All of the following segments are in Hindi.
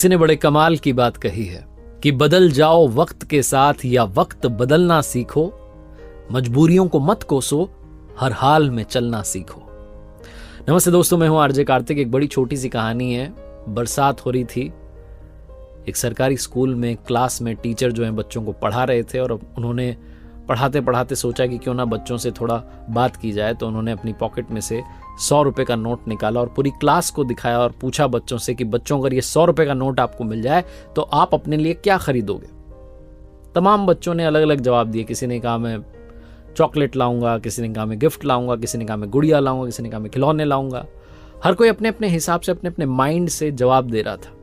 किसी ने बड़े कमाल की बात कही है कि बदल जाओ वक्त के साथ या वक्त बदलना सीखो, मजबूरियों को मत कोसो, हर हाल में चलना सीखो। नमस्ते दोस्तों, मैं हूं आरजे कार्तिक। एक बड़ी छोटी सी कहानी है। बरसात हो रही थी, एक सरकारी स्कूल में क्लास में टीचर जो है बच्चों को पढ़ा रहे थे और उन्होंने पढ़ाते पढ़ाते सोचा कि क्यों ना बच्चों से थोड़ा बात की जाए। तो उन्होंने अपनी पॉकेट में से 100 रुपए का नोट निकाला और पूरी क्लास को दिखाया और पूछा बच्चों से कि बच्चों, अगर ये 100 रुपए का नोट आपको मिल जाए तो आप अपने लिए क्या खरीदोगे। तमाम बच्चों ने अलग अलग जवाब दिए। किसी ने कहा मैं चॉकलेट लाऊंगा, किसी ने कहा मैं गिफ्ट लाऊंगा, किसी ने कहा मैं गुड़िया लाऊंगा, किसी ने कहा मैं खिलौने लाऊंगा। हर कोई अपने अपने हिसाब से अपने अपने माइंड से जवाब दे रहा था।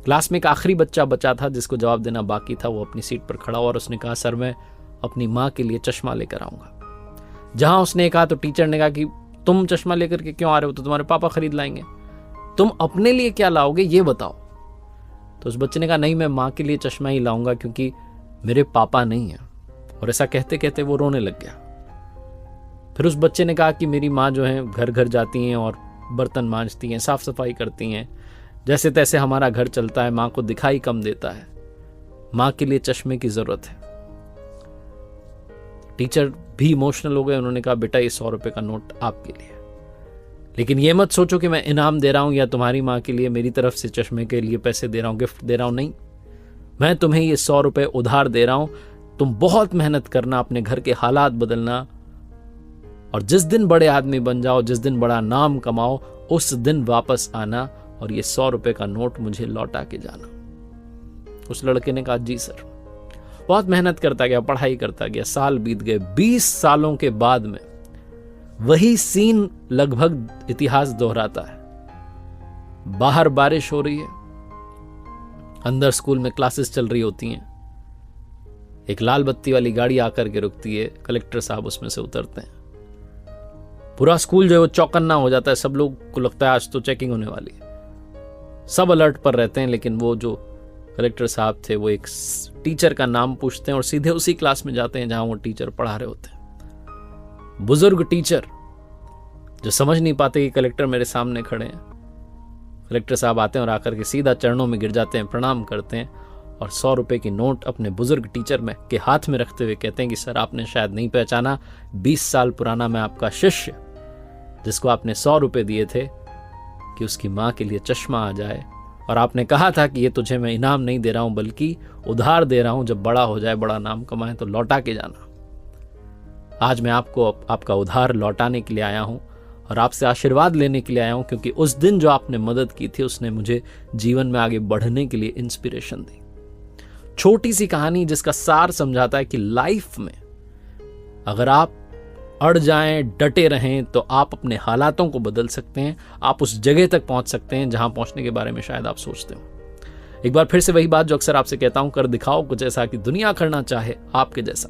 क्लास में एक आखिरी बच्चा बचा था जिसको जवाब देना बाकी था। वो अपनी सीट पर खड़ा हुआ और उसने कहा, सर मैं अपनी माँ के लिए चश्मा लेकर आऊंगा। जहां उसने कहा तो टीचर ने कहा कि तुम चश्मा लेकर के क्यों आ रहे हो, तो तुम्हारे पापा खरीद लाएंगे, तुम अपने लिए क्या लाओगे ये बताओ। तो उस बच्चे ने कहा, नहीं मैं माँ के लिए चश्मा ही लाऊंगा क्योंकि मेरे पापा नहीं है। और ऐसा कहते कहते वो रोने लग गया। फिर उस बच्चे ने कहा कि मेरी माँ जो है घर घर जाती हैं और बर्तन मांजती हैं, साफ सफाई करती हैं, जैसे तैसे हमारा घर चलता है, माँ को दिखाई कम देता है, माँ के लिए चश्मे की जरूरत है। टीचर भी इमोशनल हो गए। उन्होंने कहा, बेटा ये 100 रुपए का नोट आपके लिए, लेकिन ये मत सोचो कि मैं इनाम दे रहा हूं या तुम्हारी माँ के लिए मेरी तरफ से चश्मे के लिए पैसे दे रहा हूं, गिफ्ट दे रहा हूं। नहीं, मैं तुम्हें ये 100 रुपए उधार दे रहा हूं। तुम बहुत मेहनत करना, अपने घर के हालात बदलना, और जिस दिन बड़े आदमी बन जाओ, जिस दिन बड़ा नाम कमाओ, उस दिन वापस आना और ये 100 रुपए का नोट मुझे लौटा के जाना। उस लड़के ने कहा, जी सर। बहुत मेहनत करता गया, पढ़ाई करता गया, साल बीत गए। 20 सालों के बाद में वही सीन लगभग इतिहास दोहराता है। बाहर बारिश हो रही है, अंदर स्कूल में क्लासेस चल रही होती हैं। एक लाल बत्ती वाली गाड़ी आकर के रुकती है, कलेक्टर साहब उसमें से उतरते हैं। पूरा स्कूल जो है वो चौकन्ना हो जाता है। सब लोग को लगता है आज तो चेकिंग होने वाली है। सब अलर्ट पर रहते हैं, लेकिन वो जो कलेक्टर साहब थे वो एक टीचर का नाम पूछते हैं और सीधे उसी क्लास में जाते हैं जहां वो टीचर पढ़ा रहे होते हैं। बुजुर्ग टीचर जो समझ नहीं पाते कि कलेक्टर मेरे सामने खड़े हैं। कलेक्टर साहब आते हैं और आकर के सीधा चरणों में गिर जाते हैं, प्रणाम करते हैं और 100 रुपए की नोट अपने बुजुर्ग टीचर में के हाथ में रखते हुए कहते हैं कि सर आपने शायद नहीं पहचाना, 20 साल पुराना मैं आपका शिष्य, जिसको आपने 100 रुपए दिए थे कि उसकी माँ के लिए चश्मा आ जाए, और आपने कहा था कि ये तुझे मैं इनाम नहीं दे रहा हूं बल्कि उधार दे रहा हूं, जब बड़ा हो जाए, बड़ा नाम कमाए तो लौटा के जाना। आज मैं आपको आपका उधार लौटाने के लिए आया हूं और आपसे आशीर्वाद लेने के लिए आया हूं, क्योंकि उस दिन जो आपने मदद की थी उसने मुझे जीवन में आगे बढ़ने के लिए इंस्पिरेशन दी। छोटी सी कहानी जिसका सार समझाता है कि लाइफ में अगर आप अड़ जाएं, डटे रहें, तो आप अपने हालातों को बदल सकते हैं। आप उस जगह तक पहुंच सकते हैं जहां पहुंचने के बारे में शायद आप सोचते हो। एक बार फिर से वही बात जो अक्सर आपसे कहता हूं, कर दिखाओ कुछ ऐसा कि दुनिया करना चाहे आपके जैसा।